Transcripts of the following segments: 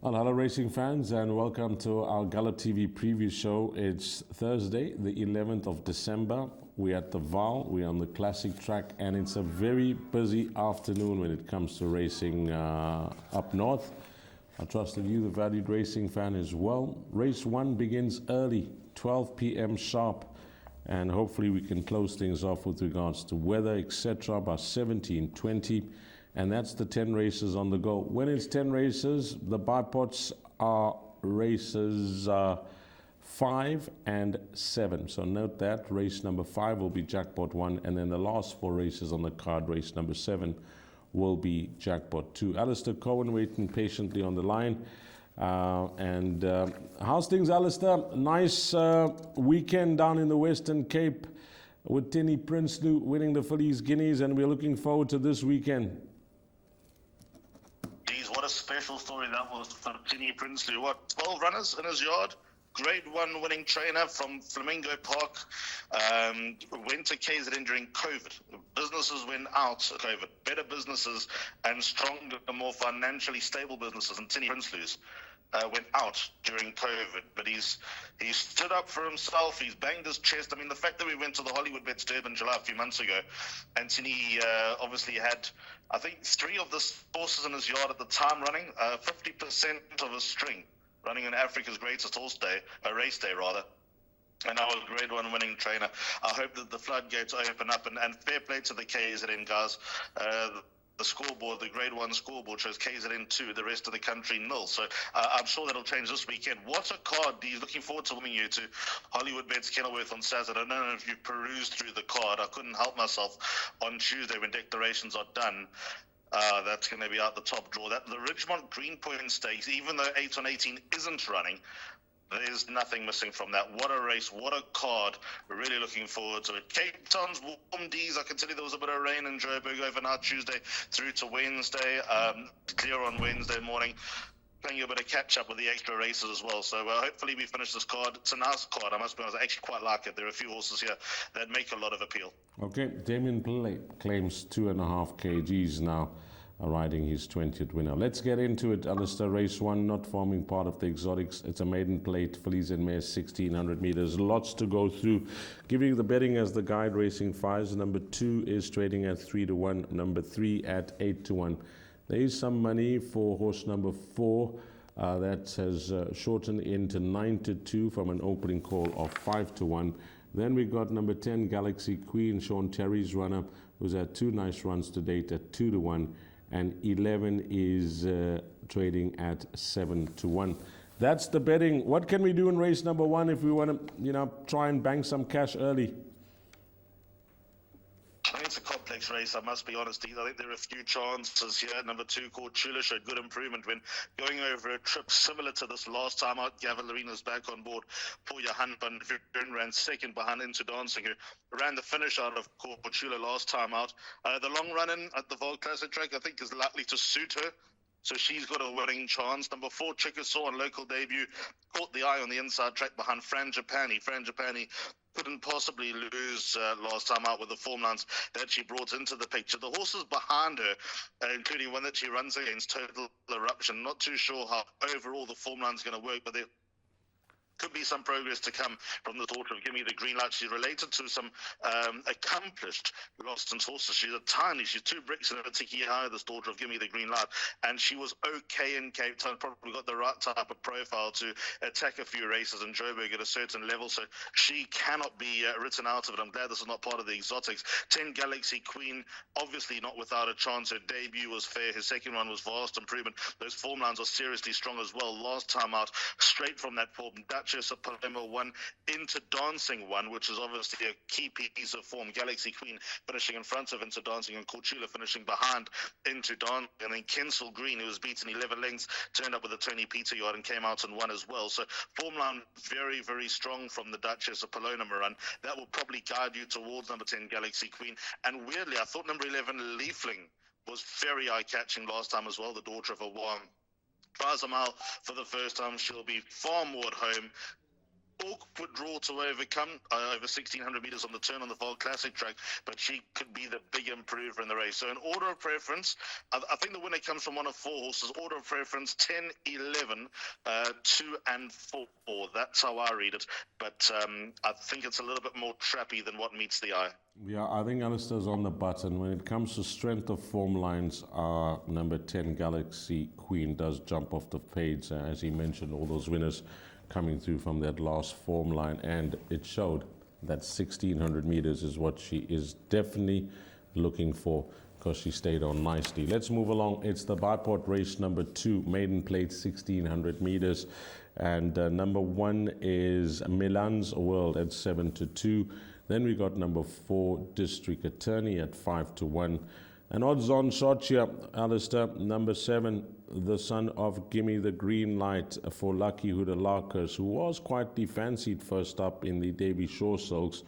Well, hello racing fans and welcome to our Gallop TV preview show. It's Thursday, the 11th of December. We're at the Vaal, we're on the classic track, and it's a very busy afternoon when it comes to racing up north. I trust that you, the valued racing fan, as well. Race 1 begins early, 12 p.m. sharp, and hopefully we can close things off with regards to weather, etc. by 17:20. And that's the 10 races on the go. When it's 10 races, the Bipots are races 5 and 7. So note that race number 5 will be jackpot 1, and then the last 4 races on the card, race number 7, will be jackpot 2. Alistair Cohen waiting patiently on the line. How's things, Alistair? Nice weekend down in the Western Cape with Tenny Prinsloo winning the Phillies Guineas, and we're looking forward to this weekend. What a special story that was for Tenny Prinsloo. 12 runners in his yard? Grade 1 winning trainer from Flamingo Park. Went to KZN during COVID. Businesses went out of COVID. Better businesses and stronger, more financially stable businesses. And Tenny Prinsloo's went out during COVID. But he's stood up for himself. He's banged his chest. I mean, the fact that we went to the Hollywoodbets Durbanville a few months ago, and Tenny obviously had, I think, 3 of the horses in his yard at the time running, 50% of his string running in Africa's greatest horse day, a race day rather. And I was grade 1 winning trainer. I hope that the floodgates open up, and fair play to the KZN guys. The scoreboard, the grade 1 scoreboard shows KZN 2, the rest of the country 0. So I'm sure that'll change this weekend. What a card. He's looking forward to winning you to Hollywoodbets Kenilworth on Saturday. I don't know if you perused through the card. I couldn't help myself on Tuesday when declarations are done. That's going to be out the top draw. The Richmond Greenpoint Stakes, even though 8 on 18 isn't running, there's nothing missing from that. What a race, what a card. We're really looking forward to it. Cape Town's warm D's. I can tell you there was a bit of rain in Joburg overnight Tuesday through to Wednesday. Clear on Wednesday morning. Playing a bit of catch up with the extra races as well. So hopefully we finish this card. It's a nice card. I must be honest, I actually quite like it. There are a few horses here that make a lot of appeal. Okay, Damien claims 2.5 kgs now, riding his 20th winner. Let's get into it. Alistair, race 1 not forming part of the exotics. It's a maiden plate, fillies and mares, 1600 meters. Lots to go through. Giving you the betting as the guide, racing 5s. Number 2 is trading at 3-1. Number 3 at 8-1. There is some money for horse number 4 that has shortened into 9-2 from an opening call of 5-1. Then we got number 10, Galaxy Queen, Sean Terry's runner, who's had 2 nice runs to date at 2-1. And 11 is trading at 7-1. That's the betting. What can we do in race number 1 if we want to, try and bang some cash early? I think it's a complex race, I must be honest. I think there are a few chances here. Number 2, KwaZulu, showed good improvement when going over a trip similar to this last time out. Gavilarina's back on board. Poor Johan van Vuren ran second behind Into Dancing, who ran the finish out of KwaZulu last time out. The long run in at the Vaal Classic track, I think, is likely to suit her. So she's got a winning chance. Number 4, Chickasaw on local debut, caught the eye on the inside track behind Frangipani. Frangipani couldn't possibly lose last time out with the form lines that she brought into the picture. The horses behind her, including one that she runs against, Total Eruption, not too sure how overall the form line's going to work, but they're could be some progress to come from the daughter of Give Me the Green Light. She's related to some accomplished Lost horses. She's she's 2 bricks in a tiki high, this daughter of Give Me the Green Light. And she was okay in Cape Town, probably got the right type of profile to attack a few races in Joburg at a certain level. So she cannot be written out of it. I'm glad this is not part of the exotics. 10 Galaxy Queen, obviously not without a chance. Her debut was fair. Her second one was vast improvement. Those form lines are seriously strong as well. Last time out, straight from that form, Duchess of Palermo 1 into Dancing 1, which is obviously a key piece of form. Galaxy Queen finishing in front of Into Dancing, and KwaZulu finishing behind Into Dancing. And then Kensal Green, who was beaten 11 lengths, turned up with a Tony Peter yard and came out and won as well. So form line very, very strong from the Duchess of Palermo run. That will probably guide you towards number 10 Galaxy Queen. And weirdly, I thought number 11 Leafling was very eye-catching last time as well, the daughter of a Wam. Tries a mile for the first time. She'll be far more at home awkward draw to overcome, over 1,600 meters on the turn on the Vaal Classic track, but she could be the big improver in the race. So in order of preference, I think the winner comes from one of 4 horses. Order of preference, 10, 11, 2 and 4. That's how I read it. But I think it's a little bit more trappy than what meets the eye. Yeah, I think Alistair's on the button. When it comes to strength of form lines, number 10, Galaxy Queen, does jump off the page. As he mentioned, all those winners coming through from that last form line, and it showed that 1,600 meters is what she is definitely looking for, because she stayed on nicely. Let's move along. It's the Bipot race number 2, maiden plate 1,600 meters, and number 1 is Milan's World at 7-2. Then we got number 4, District Attorney, at 5-1. And odds-on shot here, Alistair, number 7, the son of Gimme the Green Light for Lucky Hoodalakers, who was quite fancied first up in the Davy Shore Silks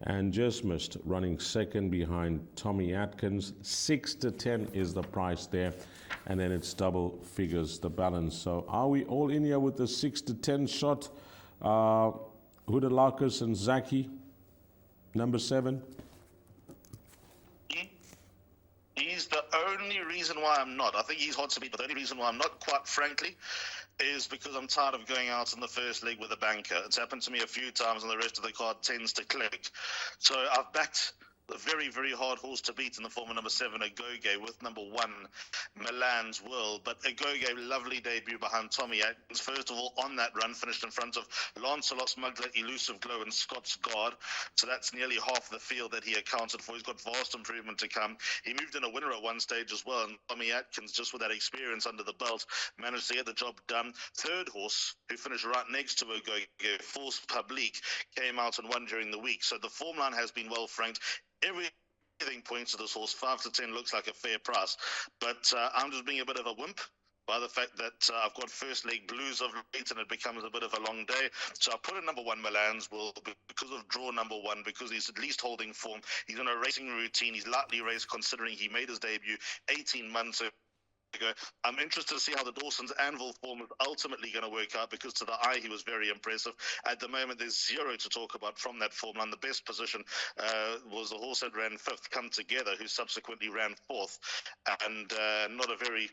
and just missed, running second behind Tommy Atkins. 6-10 is the price there, and then it's double figures the balance. So are we all in here with the 6-10 shot? Hoodalakers and Zaki, number 7. He's the only reason why I'm not. I think he's hot to beat, but the only reason why I'm not, quite frankly, is because I'm tired of going out in the first leg with a banker. It's happened to me a few times and the rest of the card tends to click. So I've backed a very, very hard horse to beat in the form of number 7, Agoge, with number 1, Milan's World. But Agoge, lovely debut behind Tommy Atkins. First of all, on that run, finished in front of Lancelot Smuggler, Elusive Glow, and Scott's Guard. So that's nearly half the field that he accounted for. He's got vast improvement to come. He moved in a winner at one stage as well, and Tommy Atkins, just with that experience under the belt, managed to get the job done. Third horse, who finished right next to Agoge, Force Publique, came out and won during the week. So the form line has been well franked. Everything points to this horse. 5-10 looks like a fair price, but I'm just being a bit of a wimp by the fact that I've got first leg blues of late and it becomes a bit of a long day. So I put in number 1, Milan's World, because of draw number 1, because he's at least holding form. He's on a racing routine. He's lightly raced considering he made his debut 18 months ago. I'm interested to see how the Dawson's Anvil form is ultimately going to work out, because to the eye he was very impressive. At the moment there's zero to talk about from that form line. The best position was the horse that ran 5th, Come Together, who subsequently ran 4th, and not a very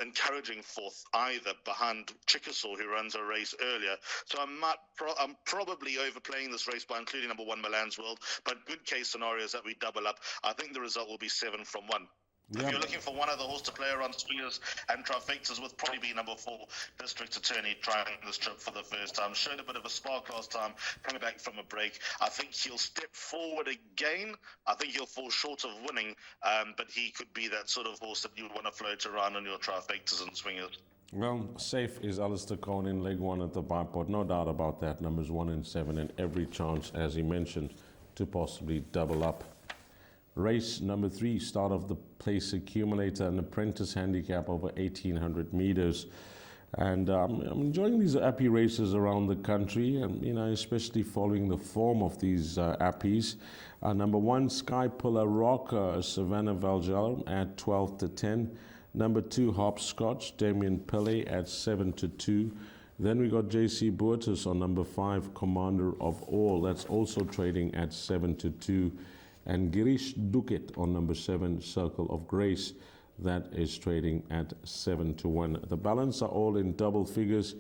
encouraging 4th either, behind Chickasaw, who runs a race earlier. So I'm probably overplaying this race by including number 1, Milan's World, but good case scenario is that we double up. I think the result will be 7 from 1. If you're looking for one other horse to play around swingers and trifectas with, probably be number 4, District Attorney, trying this trip for the first time. Showed a bit of a spark last time, coming back from a break. I think he'll step forward again. I think he'll fall short of winning, but he could be that sort of horse that you would want to float around on your trifectas and swingers. Well, safe is Alistair Cohn in leg 1 at the Bipot. No doubt about that. Numbers 1 and 7, and every chance, as he mentioned, to possibly double up. Race number 3, start of the place accumulator, an apprentice handicap over 1,800 meters. And I'm enjoying these Appy races around the country, and especially following the form of these Appies. Number 1, Sky Pillar Rock, Savannah Valjallo at 12-10. Number 2, Hopscotch, Damien Pillay at 7-2. Then we got JC Boertus on number 5, Commander of All. That's also trading at 7-2. And Girish Duket on number 7, Circle of Grace. That is trading at 7-1. The balance are all in double figures.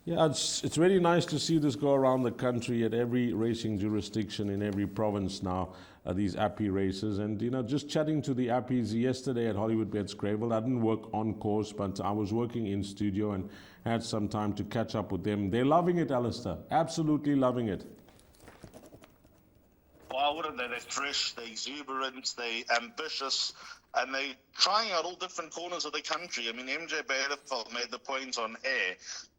Yeah, it's really nice to see this go around the country at every racing jurisdiction in every province now, these Appy races. And, just chatting to the Appies yesterday at Hollywoodbets Greyville. I didn't work on course, but I was working in studio and had some time to catch up with them. They're loving it, Alistair. Absolutely loving it. Why wouldn't they? They're fresh, they're exuberant, they're ambitious, and they're trying out all different corners of the country. I mean, MJ Baderveld made the point on air.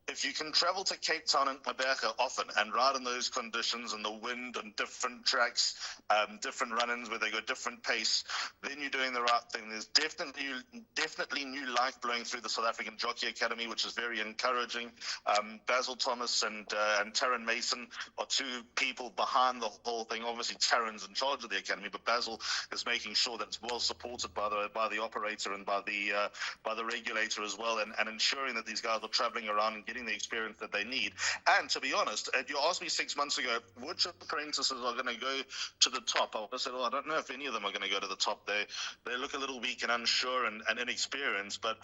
If you can travel to Cape Town and Mabeka often and ride in those conditions and the wind and different tracks, different run-ins where they go different pace, then you're doing the right thing. There's definitely new life blowing through the South African Jockey Academy, which is very encouraging. Basil Thomas and Taryn Mason are 2 people behind the whole thing. Obviously, Taryn's in charge of the academy, but Basil is making sure that it's well supported by the operator and by the regulator as well, and ensuring that these guys are traveling around and getting getting the experience that they need. And to be honest, if you asked me 6 months ago, which apprentices are going to go to the top, I would have said, I don't know if any of them are going to go to the top. They look a little weak and unsure and inexperienced, but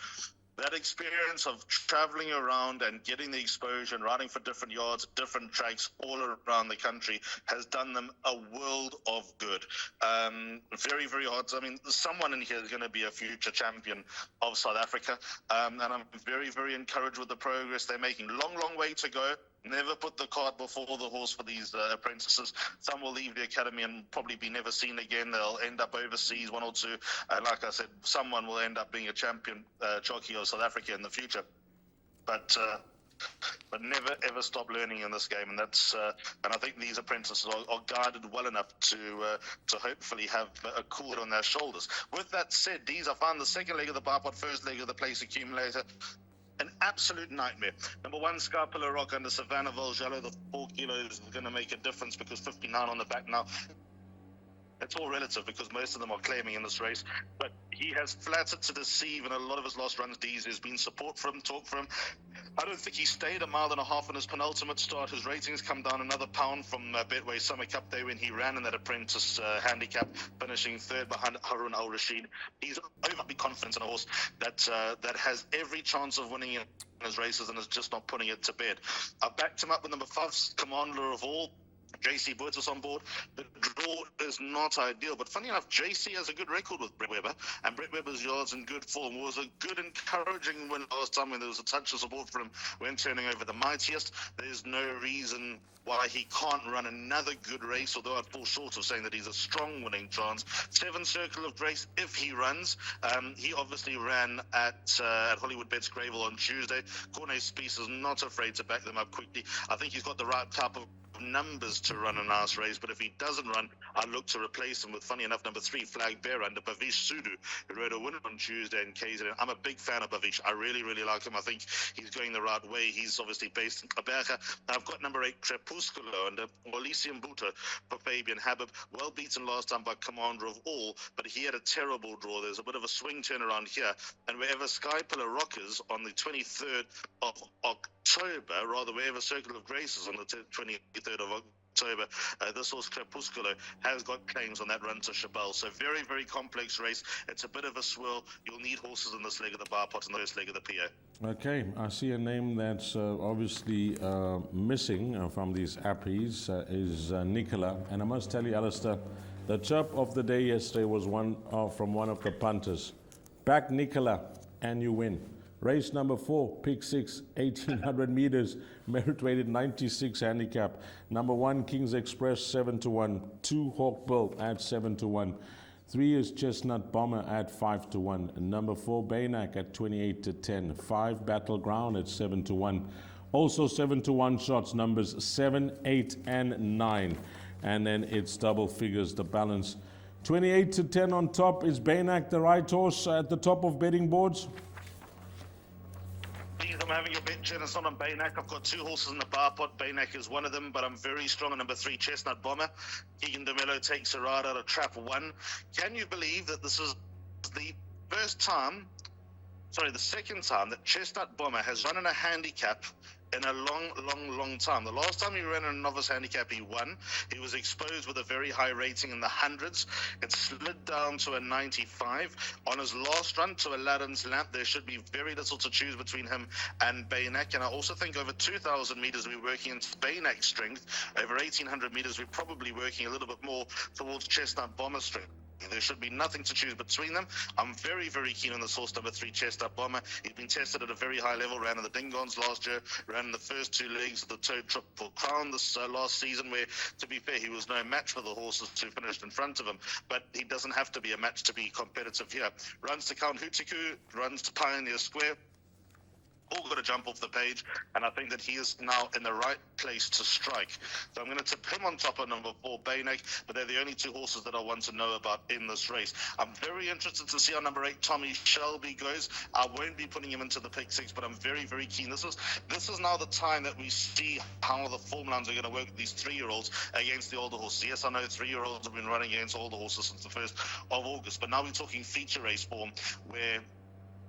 that experience of traveling around and getting the exposure and riding for different yards, different tracks all around the country has done them a world of good. Very, very hard. I mean, someone in here is going to be a future champion of South Africa. And I'm very, very encouraged with the progress they're making. Long, long way to go. Never put the cart before the horse for these apprentices. Some will leave the academy and probably be never seen again. They'll end up overseas, one or two. Like I said, someone will end up being a champion jockey of South Africa in the future. But never ever stop learning in this game, and that's and I think these apprentices are guided well enough to hopefully have a cool head on their shoulders. With that said, I found the second leg of the Bipot, first leg of the place accumulator. An absolute nightmare. Number 1, Scarpilla Rock under Savannah Volgello. The 4 kilos is going to make a difference because 59 on the back now. It's all relative because most of them are claiming in this race. But he has flattered to deceive, and a lot of his last runs, there's been support from him, talk from him. I don't think he stayed 1.5 miles in his penultimate start. His ratings come down another pound from Betway Summer Cup Day when he ran in that apprentice handicap, finishing 3rd behind Harun Al-Rashid. He's overly confident in a horse that has every chance of winning in his races and is just not putting it to bed. I've backed him up with number 5, Commander of All. JC Burtis on board. The draw is not ideal, but funny enough, JC has a good record with Brett Weber, and Brett Weber's yards in good form. It was a good, encouraging win last time when there was a touch of support for him when turning over the mightiest. There's no reason why he can't run another good race, although I'd fall short of saying that he's a strong winning chance. 7 Circle of Grace if he runs. He obviously ran at Hollywoodbets Greyville on Tuesday. Corne Spies is not afraid to back them up quickly. I think he's got the right type of numbers to run a nice race, but if he doesn't run, I look to replace him with, funny enough, number 3 Flag Bear under Bavish Sudu, who rode a winner on Tuesday in KZN. I'm a big fan of Bavish. I really, really like him. I think he's going the right way. He's obviously based in Aberga. I've got number 8 Crepusculo under Olisium Buta for Fabian Habib. Well beaten last time by Commander of All, but he had a terrible draw. There's a bit of a swing turn around here, and wherever Sky Pillar Rockers on the 23rd of October, rather wherever Circle of Grace is on the 23rd of October, this horse Crepusculo has got claims on that run to Chabelle. So very, very complex race. It's a bit of a swirl. You'll need horses in this leg of the Bipot and the first leg of the PA. Okay, I see a name that's obviously missing from these appies is Nicola. And I must tell you, Alistair, the chirp of the day yesterday was from one of the punters. Back Nicola and you win. Race number 4, pick 6, 1800 meters, merit weighted 96 handicap. Number 1, King's Express 7-1. 2, Hawk Bill at 7-1. 3 is Chestnut Bomber at 5-1. Number 4, Baynak at 28-10. 5, Battleground at 7-1. Also 7-1 shots, numbers 7, 8, and 9. And then it's double figures, the balance. 28-10 on top. Is Baynak the right horse at the top of betting boards? I'm having a bet, Jenison, on Baynak. I've got 2 horses in the Bipot. Baynak is one of them, but I'm very strong on number 3, Chestnut Bomber. Keegan DeMello takes a ride out of trap 1. Can you believe that this is the second time that Chestnut Bomber has run in a handicap in a long time. The last time he ran in a novice handicap, he won. He was exposed with a very high rating in the hundreds. It slid down to a 95. On his last run to Aladdin's Lamp, there should be very little to choose between him and Baynak. And I also think over 2,000 meters, we're working into Baynak's strength. Over 1,800 meters, we're probably working a little bit more towards Chestnut Bomber's strength. There should be nothing to choose between them. I'm very, very keen on this horse, number 3, Chestnut Bomber. He's been tested at a very high level, ran in the Dingons last year, ran in the first 2 legs of the Toad Triple Crown this last season, where, to be fair, he was no match for the horses who finished in front of him. But he doesn't have to be a match to be competitive here. Runs to Count Hutiku, runs to Pioneer Square. All got to jump off the page, and I think that he is now in the right place to strike. So I'm going to tip him on top of number 4, Baynak, but they're the only 2 horses that I want to know about in this race. I'm very interested to see how number 8, Tommy Shelby, goes. I won't be putting him into the pick 6, but I'm very, very keen. This is now the time that we see how the form lines are going to work with these 3-year-olds against the older horses. Yes, I know 3-year-olds have been running against older horses since the 1st of August, but now we're talking feature race form, where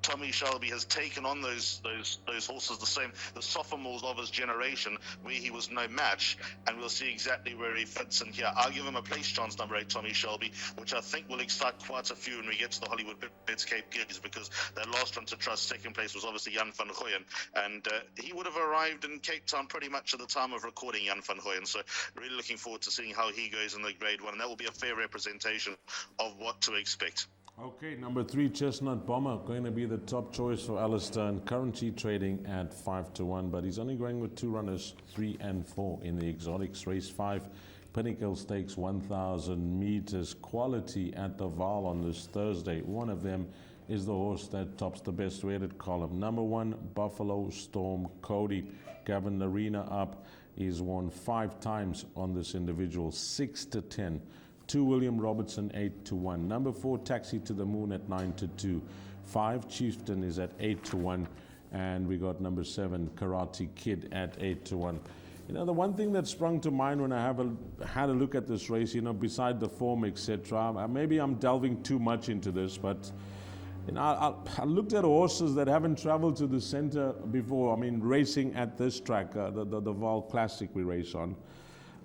Tommy Shelby has taken on those horses, the sophomores of his generation, where he was no match, and we'll see exactly where he fits in here. I'll give him a place chance, number 8, Tommy Shelby, which I think will excite quite a few when we get to the Hollywoodbets Cape Gigs, because that last one to trust, second place, was obviously Jan van Gooyen, and he would have arrived in Cape Town pretty much at the time of recording, Jan van Gooyen, so really looking forward to seeing how he goes in the Grade 1, and that will be a fair representation of what to expect. Okay, number 3, Chestnut Bomber, going to be the top choice for Alistair, and currently trading at 5-1, but he's only going with 2 runners, 3 and 4 in the Exotics. Race 5, Pinnacle Stakes, 1,000 meters, quality at the Vaal on this Thursday. One of them is the horse that tops the best rated column. Number 1, Buffalo Storm Cody. Gavin Larena up. He's won 5 times on this individual, 6-10. 2, William Robertson, 8-1. Number 4, Taxi to the Moon at 9-2. 5, Chieftain is at 8-1. And we got number 7, Karate Kid at 8-1. You know, the one thing that sprung to mind when I had a look at this race, you know, beside the form, etc., maybe I'm delving too much into this, but you know, I looked at horses that haven't traveled to the center before. I mean, racing at this track, the Vaal Classic we race on.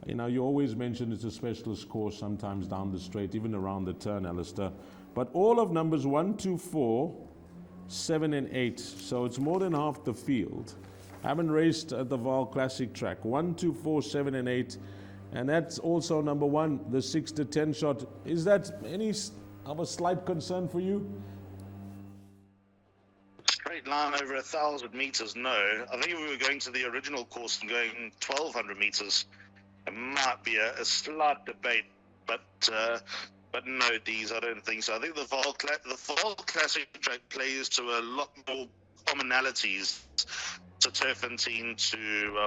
You know, you always mention it's a specialist course, sometimes down the straight, even around the turn, Alistair. But all of numbers 1, 2, 4, 7, and 8, so it's more than half the field, haven't raced at the Vaal Classic track. 1, 2, 4, 7, and 8, and that's also number 1, the 6-10 shot. Is that any of a slight concern for you? Straight line over 1,000 meters, no. I think if we were going to the original course and going 1,200 meters, it might be a slight debate, but no, Dees, I don't think so. I think the Vaal Classic track plays to a lot more commonalities to Turfentine, to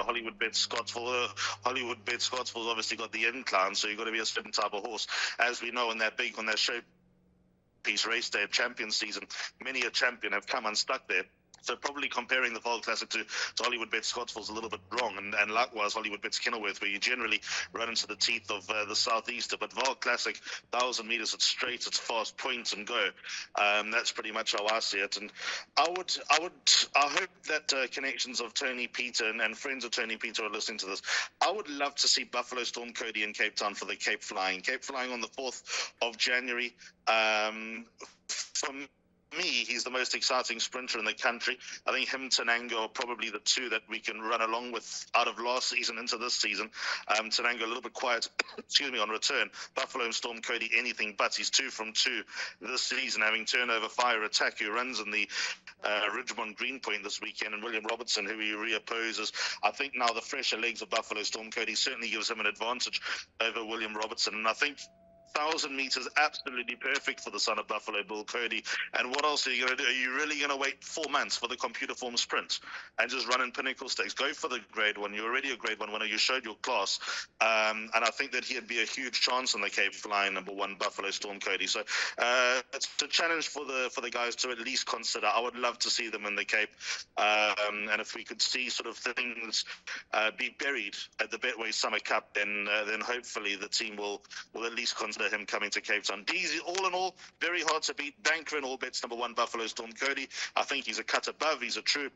Hollywoodbets Scottsville. Hollywoodbets Scottsville's obviously got the incline, so you've got to be a certain type of horse. As we know, on that showpiece race day of champion season, many a champion have come unstuck there. So probably comparing the Vaal Classic to Hollywoodbets Scottsville is a little bit wrong, and likewise Hollywoodbets Kenilworth, where you generally run into the teeth of the southeaster. But Vaal Classic, 1,000 meters, it's straight, it's fast, point and go. That's pretty much how I see it. And I hope that connections of Tony Peter and friends of Tony Peter are listening to this. I would love to see Buffalo Storm Cody in Cape Town for the Cape Flying. Cape Flying on the 4th of January. From me, he's the most exciting sprinter in the country. I think him, Tenango, are probably the 2 that we can run along with out of last season into this season. Tenango a little bit quiet, excuse me, on return. Buffalo and Storm Cody, anything but. He's 2 from 2 this season, having turnover, fire, attack, who runs in the Ridgemont Greenpoint this weekend, and William Robertson, who he reopposes. I think now the fresher legs of Buffalo Storm Cody certainly gives him an advantage over William Robertson, and I think 1,000 meters, absolutely perfect for the son of Buffalo Bill Cody. And what else are you going to do? Are you really going to wait 4 months for the computer form sprint and just run in Pinnacle Stakes? Go for the Grade 1. You're already a Grade 1 winner. You showed your class. And I think that he'd be a huge chance in the Cape Flying, number 1, Buffalo Storm Cody. So it's a challenge for the guys to at least consider. I would love to see them in the Cape. And if we could see sort of things be buried at the Betway Summer Cup, then hopefully the team will at least consider him coming to Cape Town. Deezy, all in all, very hard to beat. Banker in all bets, number 1, Buffalo Storm Cody. I think he's a cut above. He's a true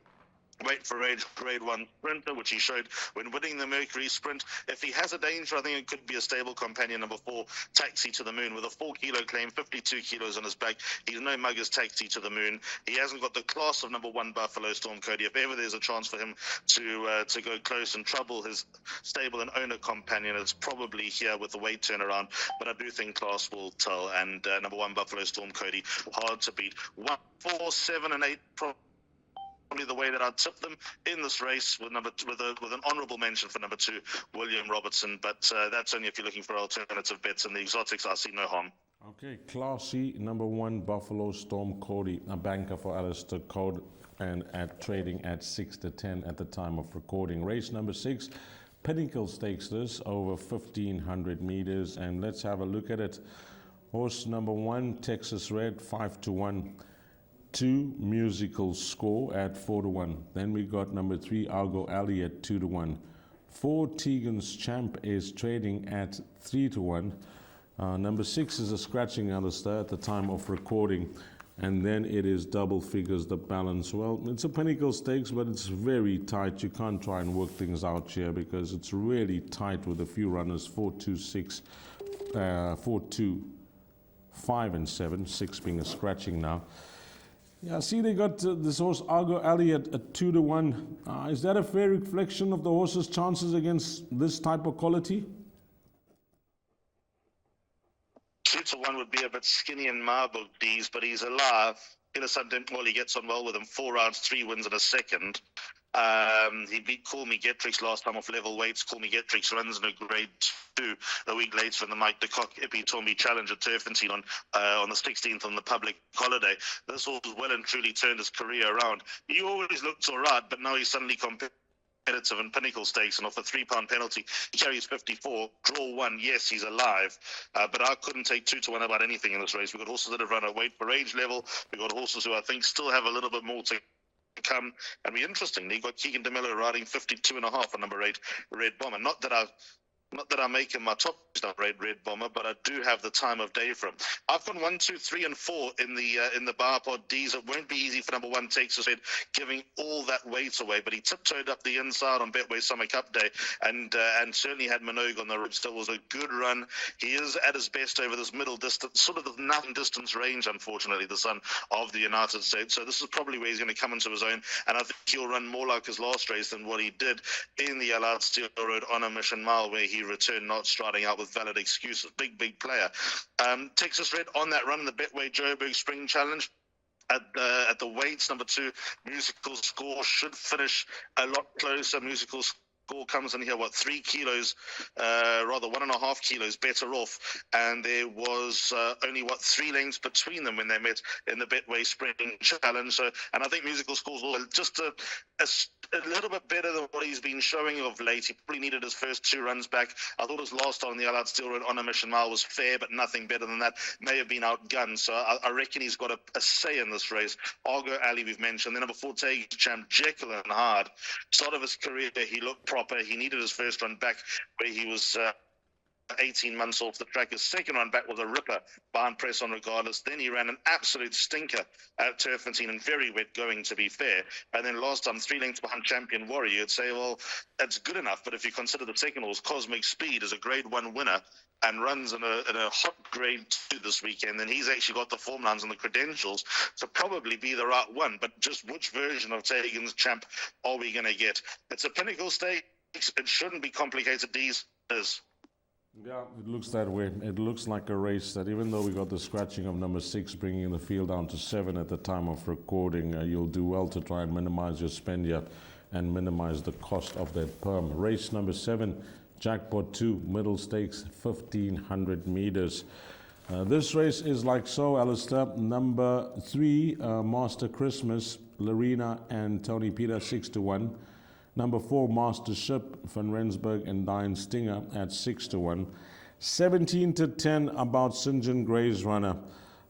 weight for age Grade 1 sprinter, which he showed when winning the Mercury Sprint. If he has a danger, I think it could be a stable companion, number 4, Taxi to the Moon, with a 4-kilo claim, 52 kilos on his back. He's no mugger's Taxi to the Moon. He hasn't got the class of number 1, Buffalo Storm Cody. If ever there's a chance for him to go close and trouble his stable and owner companion, it's probably here with the weight turnaround. But I do think class will tell, and number 1, Buffalo Storm Cody, hard to beat. 1, 4, 7, and 8, probably the way that I'd tip them in this race, with an honourable mention for number 2, William Robertson. But that's only if you're looking for alternative bets. In the exotics, I see no harm. Okay, Class C, number 1, Buffalo Storm Cody, a banker for Alistair Code, and at trading at 6-10 at the time of recording. Race number 6, Pinnacle Stakes, this over 1,500 meters, and let's have a look at it. Horse number 1, Texas Red, 5-1. 2, Musical Score at 4-1. Then we got number 3, Argo Alley at 2-1. 4, Tegan's Champ is trading at 3-1. Number 6 is a scratching Alistair at the time of recording. and then it is double figures the balance. Well, it's a Pinnacle Stakes, but it's very tight. You can't try and work things out here because it's really tight with a few runners, 4, 2, 6, 4, 2, 5 and 7, 6 being a scratching now. Yeah, see, they got this horse Argo Alley at 2 to 1. Is that a fair reflection of the horse's chances against this type of quality? 2 to 1 would be a bit skinny in my book, D's, but he's alive. Well, he gets on well with him. 4 rounds, 3 wins in a second. He beat Call Me Getrix last time off level weights. Call Me Getrix runs in a grade 2 a week later in the Mike de Kock Ippy Tommy Challenge at Turfentine on the 16th on the public holiday. This horse well and truly turned his career around. He always looked all right, but now he's suddenly competitive in Pinnacle Stakes, and off a £3 penalty, he carries 54, draw 1. Yes, he's alive, but I couldn't take 2 to 1 about anything in this race. We've got horses that have run at weight for age level. We've got horses who I think still have a little bit more to come. And we interestingly got Keegan DeMello riding 52.5 on number 8, Red Bomber. Not that I make him my top number 8 Red Bomber, but I do have the time of day for him. I've gone 1, 2, 3, and 4 in the Bipot D's. It won't be easy for number 1 Texas Head, giving all that weight away, but he tiptoed up the inside on Betway Summer Cup Day, and certainly had Minogue on the rope. Still was a good run. He is at his best over this middle distance, sort of the nothing distance range, unfortunately, the son of the United States. So this is probably where he's going to come into his own, and I think he'll run more like his last race than what he did in the Allard Steel Road on a Mission Mile, where he returned not striding out with valid excuses. Big player. Texas Red on that run in the Betway Joburg Spring Challenge. At the weights, number 2, Musical Score should finish a lot closer. Musical Score comes in here, 3 kilos, rather 1.5 kilos better off, and there was only 3 lengths between them when they met in the Betway Spring Challenge. So, and I think Musical Score's just a little bit better than what he's been showing of late. He probably needed his first 2 runs back. I thought his last on the Allard Steel Road on a Mission Mile was fair, but nothing better than that. May have been outgunned. So I reckon he's got a say in this race. Argo Alley we've mentioned. Then number 4, Tage Champ, Jekyll and Hyde. Start of his career, he looked proper. He needed his first run back where he was 18 months off the track. His second run back was a ripper behind Press On Regardless. Then he ran an absolute stinker at Turfentine and very wet going, to be fair. And then last time, 3 lengths behind Champion Warrior, you'd say, well, that's good enough. But if you consider the second horse, Cosmic Speed, is a grade 1 winner and runs in a hot grade 2 this weekend, then he's actually got the form lines and the credentials to probably be the right one. But just which version of Tegan's Champ are we going to get? It's a Pinnacle Stakes. It shouldn't be complicated. These is. Yeah, it looks that way. It looks like a race that, even though we got the scratching of number 6, bringing the field down to 7 at the time of recording, you'll do well to try and minimize your spend here and minimize the cost of that perm. Race number 7, Jackpot 2, middle stakes, 1,500 meters. This race is like so, Alistair. Number 3, Master Christmas, Lorena and Tony Peter, 6 to 1. Number 4, Master Ship, Van Rensburg and Diane Stinger at 6 to 1. 17 to 10 about St. John Gray's runner,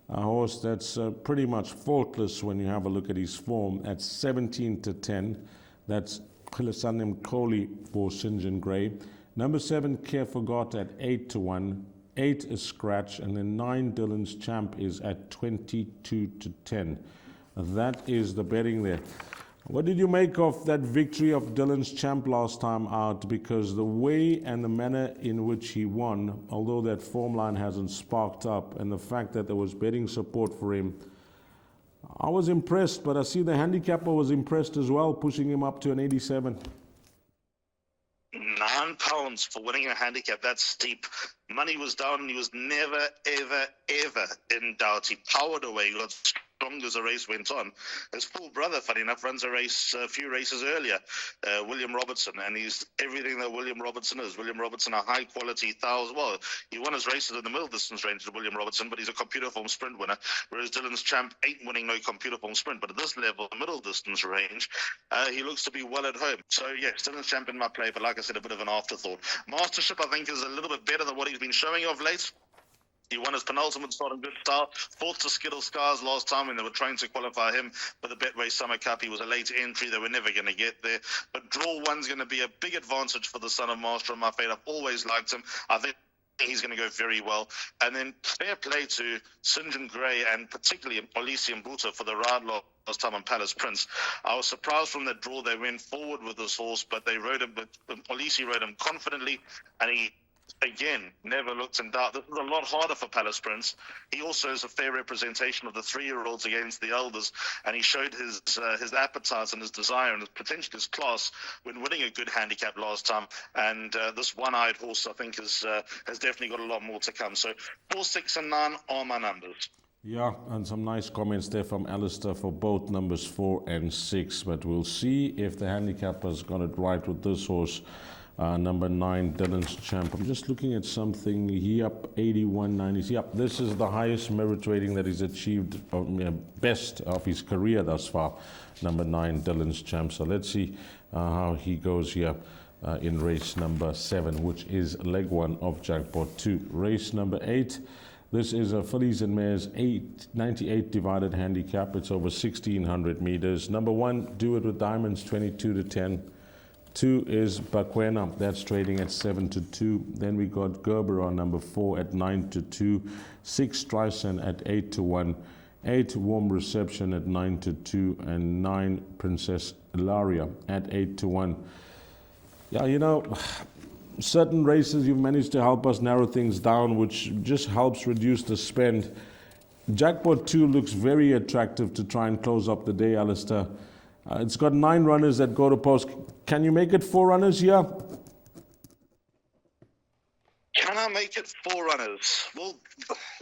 a horse that's pretty much faultless when you have a look at his form. At 17 to 10, that's Khilasanim Kholi for St. John Gray. Number 7, Care Forgot at 8 to 1. 8 is Scratch, and then 9, Dylan's Champ is at 22 to 10. That is the betting there. What did you make of that victory of Dylan's Champ last time out? Because the way and the manner in which he won, although that form line hasn't sparked up, and the fact that there was betting support for him, I was impressed. But I see the handicapper was impressed as well, pushing him up to an 87. £9 for winning a handicap. That's steep. Money was down and he was never, ever in doubt. He powered away. He got strong as the race went on. His full brother, funny enough, runs a few races earlier, William Robertson, and he's everything that William Robertson is. William Robertson, a high quality thousand. Well, he won his races in the middle distance range to William Robertson, but he's a computer form sprint winner, whereas Dylan's Champ ain't winning no computer form sprint. But at this level, the middle distance range, he looks to be well at home. So yes, Dylan's Champ in my play, but like I said, a bit of an afterthought. Mastership, I think, is a little bit better than what he's been showing of late. He won his penultimate start in good style. 4th to Skittle Scars last time when they were trying to qualify him for the Betway Summer Cup. He was a late entry. They were never going to get there. But draw 1's going to be a big advantage for the son of Master in my fate. I've always liked him. I think he's going to go very well. And then fair play to St. John Gray and particularly Olisi Mbuta for the ride last time on Palace Prince. I was surprised from that draw. They went forward with this horse, but they rode him. But Olisi rode him confidently, and he again never looked in doubt. This is a lot harder for Palace Prince. He also is a fair representation of the 3-year-olds against the elders, and he showed his appetite and his desire and his potential, his class when winning a good handicap last time. And this one-eyed horse, I think, has definitely got a lot more to come. So 4, 6, and 9 are my numbers. Yeah, and some nice comments there from Alistair for both numbers 4 and 6. But we'll see if the handicapper's got it right with this horse. Number 9, Dylan's Champ. I'm just looking at something. He up 81.90. Yep, this is the highest merit rating that he's achieved, best of his career thus far. Number 9, Dylan's Champ. So let's see how he goes here in race number 7, which is leg 1 of Jackpot 2. Race number 8. This is a fillies and mares 98 divided handicap. It's over 1,600 meters. Number 1, Do It With Diamonds, 22-10. 2 is Bakwena, that's trading at 7-2. Then we got Gerber on number 4 at 9-2. 6 Streisand at 8-1. 8 Warm Reception at 9-2, and 9 Princess Ilaria at 8-1. Yeah, you know, certain races you've managed to help us narrow things down, which just helps reduce the spend. Jackpot 2 looks very attractive to try and close up the day, Alistair. It's got 9 runners that go to post. Can you make it 4 runners here? Can I make it 4 runners? Well,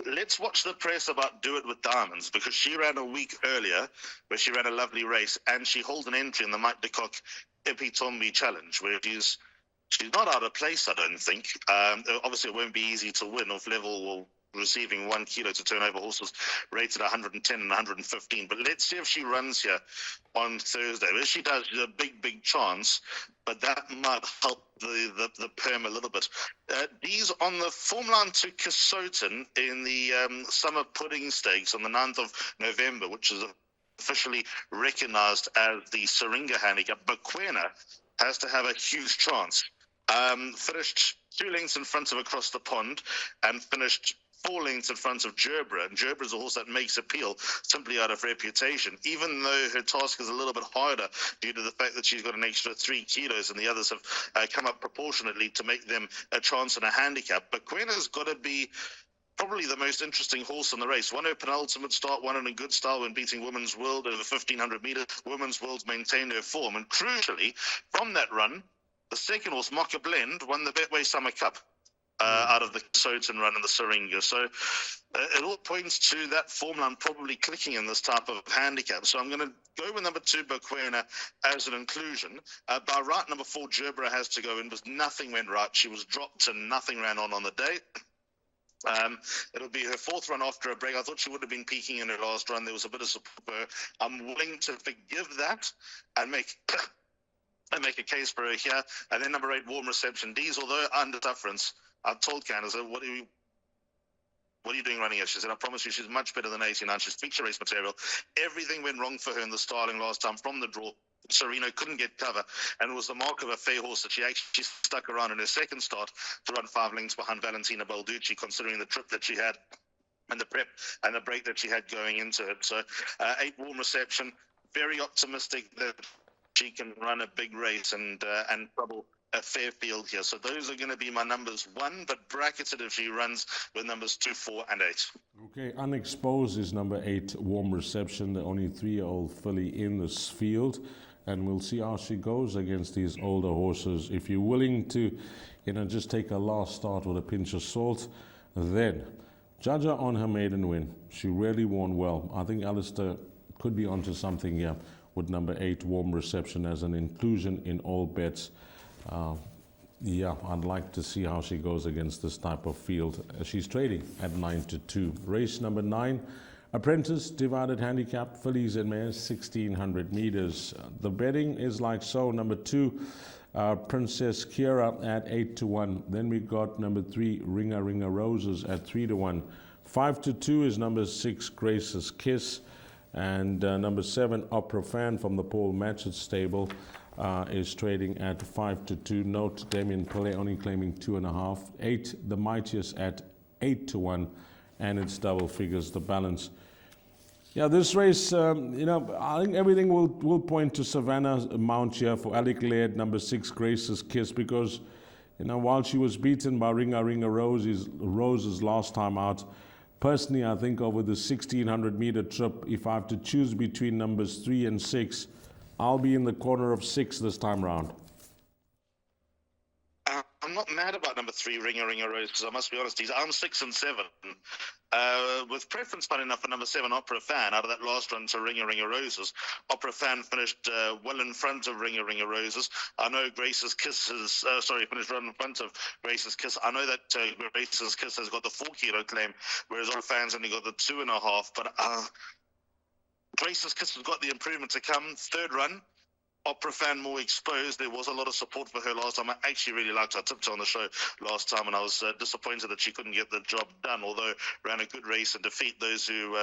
let's watch the press about Do It With Diamonds, because she ran a week earlier where she ran a lovely race, and she holds an entry in the Mike de Kock Epitombi Challenge, where she's not out of place, I don't think. Obviously, it won't be easy to win off level or receiving 1 kilo to turn over horses rated 110 and 115. But let's see if she runs here on Thursday. If she does, there's a big chance, but that might help the perm a little bit. These on the form line to Kesoton in the Summer Pudding Stakes on the 9th of November, which is officially recognized as the Syringa handicap. Bakwena has to have a huge chance. Finished 2 lengths in front of Across the Pond and finished 4 lengths in front of Gerbera, and Gerbera is a horse that makes appeal simply out of reputation, even though her task is a little bit harder due to the fact that she's got an extra 3 kilos and the others have come up proportionately to make them a chance in a handicap. But Quena's got to be probably the most interesting horse in the race. Won her penultimate start, won in a good style when beating Women's World over 1,500 meters. Women's World's maintained her form, and crucially, from that run, the second horse, Mocha Blend, won the Betway Summer Cup. Out of the Soton run and the Syringa. So it all points to that form line probably clicking in this type of handicap. So I'm going to go with number 2, Bakwena, as an inclusion. By right, number 4, Gerbera has to go in, because nothing went right. She was dropped and nothing ran on the day. It'll be her 4th run after a break. I thought she would have been peaking in her last run. There was a bit of support. I'm willing to forgive that and make a case for her here. And then number 8, Warm Reception. These, although under sufferance, I told Candace, what are you doing running her? She said, I promise you, she's much better than 89. She's feature race material. Everything went wrong for her in the starting last time from the draw. Sereno couldn't get cover, and it was the mark of a fair horse that she actually stuck around in her second start to run 5 lengths behind Valentina Balducci, considering the trip that she had and the prep and the break that she had going into it. So 8, Warm Reception, very optimistic that she can run a big race and trouble a fair field here. So those are going to be my numbers 1, but bracketed if she runs with numbers 2, 4, and 8. Okay, Unexposed is number 8, Warm Reception, the only 3-year-old filly in this field. And we'll see how she goes against these older horses. If you're willing to, just take a last start with a pinch of salt, then judge her on her maiden win. She really won well. I think Alistair could be onto something here with number 8, Warm Reception, as an inclusion in all bets. Yeah, I'd like to see how she goes against this type of field. She's trading at 9-2. Race number 9, Apprentice Divided Handicap, fillies and mares, 1,600 meters. The betting is like so. Number 2, Princess Kira at 8-1. Then we got number 3, Ringa Roses at 3-1. 5-2 is number 6, Grace's Kiss. And number 7, Opera Fan from the Paul Matchett stable. is trading at 5-2. Note Damien Pillay only claiming 2.5. 8, the mightiest at 8-1, and it's double figures, the balance. Yeah, this race, I think everything will point to Savannah Mount here for Alec Laird, number 6, Grace's Kiss, because, while she was beaten by Ringa Rose's last time out, personally, I think over the 1,600-meter trip, if I have to choose between numbers 3 and 6, I'll be in the corner of 6 this time round. I'm not mad about number 3, Ringa Rose, because I must be honest, I'm 6 and 7. With preference, fun enough, for number 7, Opera Fan, out of that last run to Ringa Roses. Opera Fan finished well in front of Ringa Roses. I know Grace's Kiss finished right in front of Grace's Kiss. I know that Grace's Kiss has got the 4-kilo claim, whereas Opera Fan's only got the 2.5. But Grace's Kiss has got the improvement to come. Third run, Opera Fan more exposed. There was a lot of support for her last time. I actually really liked her. I tipped her on the show last time, and I was disappointed that she couldn't get the job done, although ran a good race and defeat those who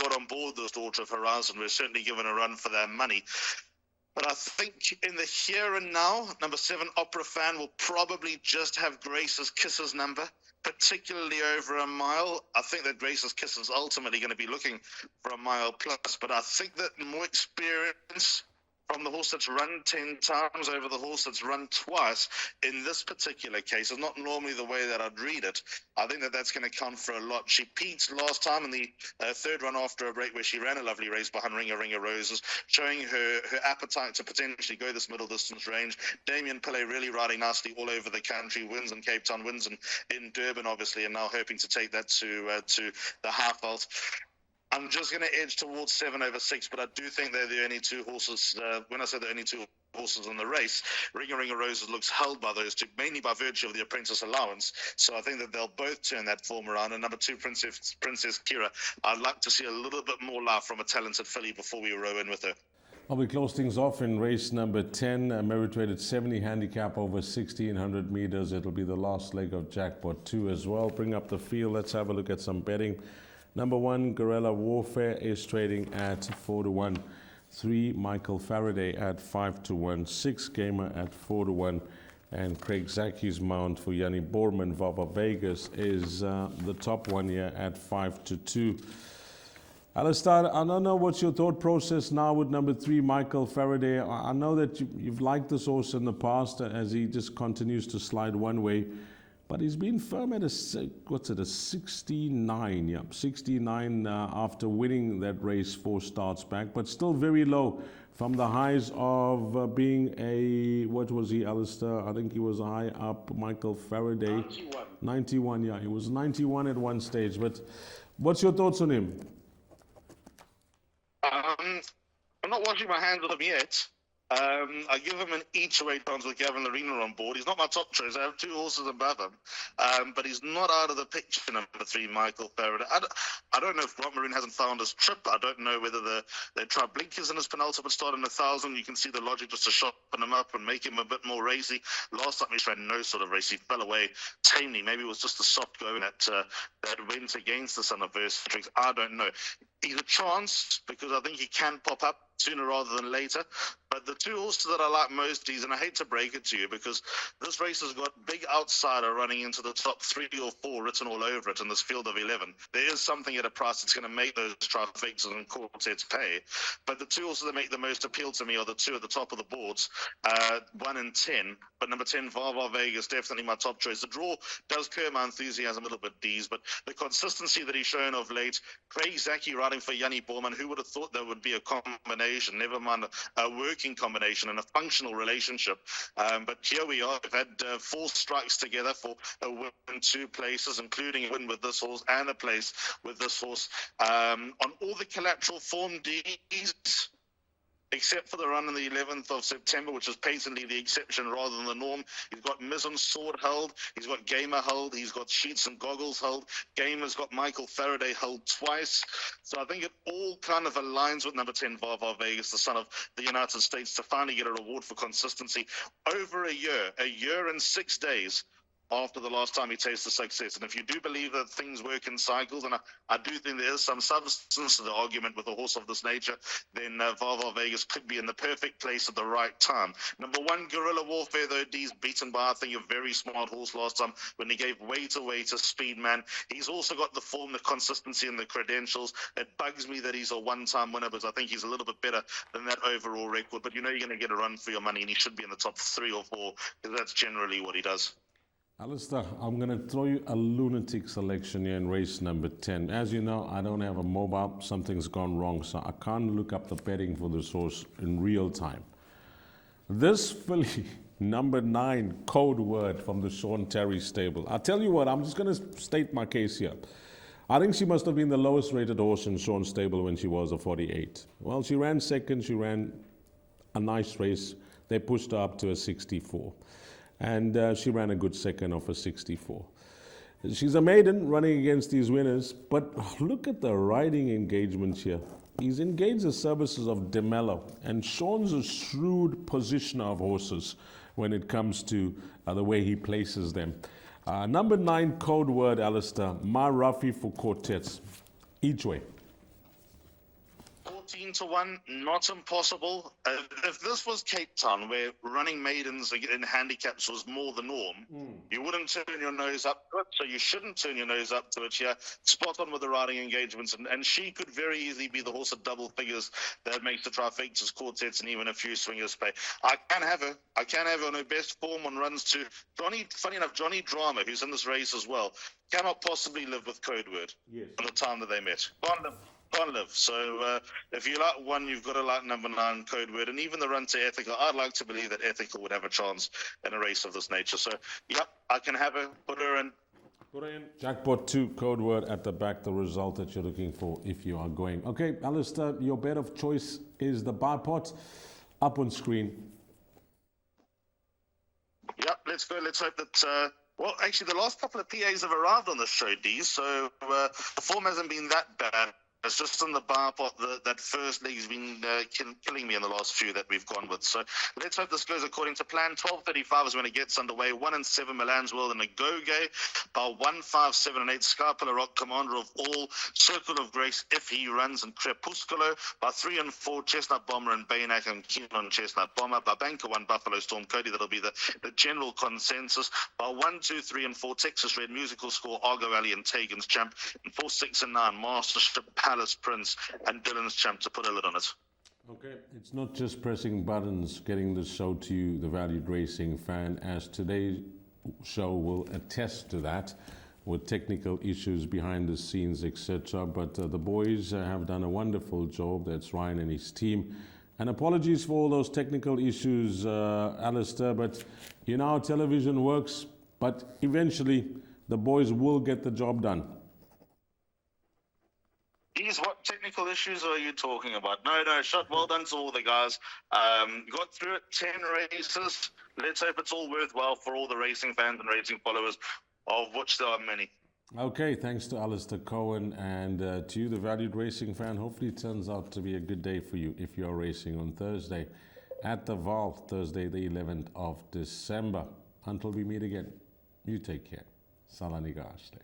got on board this Daughter of Horizon. Were certainly given a run for their money. But I think in the here and now, number 7, Opera Fan, will probably just have Grace's Kisses number, particularly over a mile. I think that Grace's Kiss is ultimately going to be looking for a mile plus, but I think that more experience from the horse that's run 10 times over the horse that's run twice in this particular case is not normally the way that I'd read it. I think that that's going to count for a lot. She peaked last time in the third run after a break, where she ran a lovely race behind Ringa Roses, showing her appetite to potentially go this middle distance range. Damien Pillay really riding nicely all over the country, wins in Cape Town, wins in Durban obviously, and now hoping to take that to the Halfveld. I'm just going to edge towards 7 over 6, but I do think they're the only 2 horses. When I say the only 2 horses in the race, Ringa Roses looks held by those 2, mainly by virtue of the apprentice allowance. So I think that they'll both turn that form around. And number 2, Princess Kira, I'd like to see a little bit more life from a talented filly before we row in with her. Well, we close things off in race number 10, merit-rated 70 handicap over 1,600 meters. It'll be the last leg of Jackpot 2 as well. Bring up the field. Let's have a look at some betting. Number 1, Guerrilla Warfare is trading at 4-1. 3, Michael Faraday at 5-1. 6, Gamer at 4-1. And Craig Zaki's mount for Yanni Borman, Vava Vegas, is the top one here at 5-2. Alistair, I don't know what's your thought process now with number 3, Michael Faraday. I know that you've liked this horse in the past as he just continues to slide one way. But he's been firm at a 69, yeah, 69 after winning that race 4 starts back, but still very low from the highs of being a, what was he, Alistair? I think he was high up, Michael Faraday. 91, yeah, he was 91 at one stage. But what's your thoughts on him? I'm not washing my hands of him yet. I give him an each-way chance with Gavin Larena on board. He's not my top choice. I have 2 horses above him. But he's not out of the picture, number 3, Michael Faraday. I don't know if Grant Maroon hasn't found his trip. I don't know whether they try blinkers in his penultimate start in 1,000. You can see the logic just to sharpen him up and make him a bit more racy. Last time he ran no sort of race. He fell away tamely. Maybe it was just a soft go that went against the Son of Versatrix. I don't know. He's a chance because I think he can pop up sooner rather than later. But the 2 horses that I like most, and I hate to break it to you because this race has got big outsider running into the top 3 or 4 written all over it in this field of 11. There is something at a price that's going to make those trifectas and quartets pay. But the 2 horses that make the most appeal to me are the 2 at the top of the boards, 1 and 10. But number 10, Vaal Vegas, definitely my top choice. The draw does curb my enthusiasm a little bit, Dees, but the consistency that he's shown of late, Craig Zaki riding for Yanni Borman, who would have thought there would be a combination, never mind a working combination and a functional relationship. But here we are. We've had 4 strikes together for a win in 2 places, including a win with this horse and a place with this horse. On all the collateral form, D's, except for the run on the 11th of September, which is patently the exception rather than the norm. He's got Mizzen Sword held, he's got Gamer held, he's got Sheets and Goggles held. Gamer's got Michael Faraday held twice. So I think it all kind of aligns with number 10, Vaal Vegas, the son of the United States, to finally get a reward for consistency over a year and 6 days. after the last time he tasted success. And if you do believe that things work in cycles, and I do think there is some substance to the argument with a horse of this nature, then Vaal Vegas could be in the perfect place at the right time. Number 1, Guerrilla Warfare, though, D's beaten by, I think, a very smart horse last time when he gave weight away to Speedman. He's also got the form, the consistency, and the credentials. It bugs me that he's a one-time winner, because I think he's a little bit better than that overall record. But you know you're going to get a run for your money, and he should be in the top 3 or 4, because that's generally what he does. Alistair, I'm going to throw you a lunatic selection here in race number 10. As you know, I don't have a mobile. Something's gone wrong, so I can't look up the betting for this horse in real time. This filly, number 9, Code Word from the Sean Terry stable. I'll tell you what, I'm just going to state my case here. I think she must have been the lowest rated horse in Sean's stable when she was a 48. Well, she ran second. She ran a nice race. They pushed her up to a 64. And she ran a good second of a 64. She's a maiden running against these winners, but look at the riding engagements here. He's engaged the services of DeMello, and Sean's a shrewd positioner of horses when it comes to the way he places them. Number 9, Code Word, Alistair, my roughie for quartets, each way. 14-1, not impossible. If this was Cape Town, where running maidens in handicaps was more the norm, you wouldn't turn your nose up to it, so you shouldn't turn your nose up to it here. Spot on with the riding engagements, and she could very easily be the horse at double figures that makes the trifectas, quartets, and even a few swingers pay. I can have her. I can have her on her best form on runs to Johnny. Funny enough, Johnny Drama, who's in this race as well, cannot possibly live with Code Word. Yes. From the time that they met. Can't live. So if you like one, you've got to like number 9, Code Word. And even the run to Ethical, I'd like to believe that Ethical would have a chance in a race of this nature. So, yep, I can have her, put her in. Put her in. Jackpot 2, Code Word at the back, the result that you're looking for if you are going. Okay, Alistair, your bet of choice is the Bipot, up on screen. Yep, let's go. Let's hope that... well, actually, the last couple of PAs have arrived on the show, D, so the form hasn't been that bad. It's just in the bar pot that first leg's been killing me in the last few that we've gone with. So let's hope this goes according to plan. 12:35 is when it gets underway. 1 and 7 Milan's World and a Go-Gay. By 1, 5, 7 and 8 Scarpilla Rock, Commander of All, Circle of Grace if he runs, and Crepusculo. By 3 and 4 Chestnut Bomber and Baynak. I'm keen on Chestnut Bomber. By Banker 1 Buffalo Storm Cody. That'll be the general consensus. By 1, 2, 3 and 4 Texas Red Musical Score, Argo Alley and Tegan's Champ. And 4, 6 and 9 Mastership Palace Prince and Dylan's Champ to put a lid on it. Okay, it's not just pressing buttons, getting the show to you, the valued racing fan, as today's show will attest to that, with technical issues behind the scenes, etc. But the boys have done a wonderful job. That's Ryan and his team. And apologies for all those technical issues, Alistair, but you know how television works, but eventually the boys will get the job done. Geez, what technical issues are you talking about? No, shot. Well done to all the guys. Got through it, 10 races. Let's hope it's all worthwhile for all the racing fans and racing followers, of which there are many. Okay, thanks to Alistair Cohen, and to you, the valued racing fan. Hopefully it turns out to be a good day for you if you're racing on Thursday at the Vaal, Thursday the 11th of December. Until we meet again, you take care. Salani Gaashte.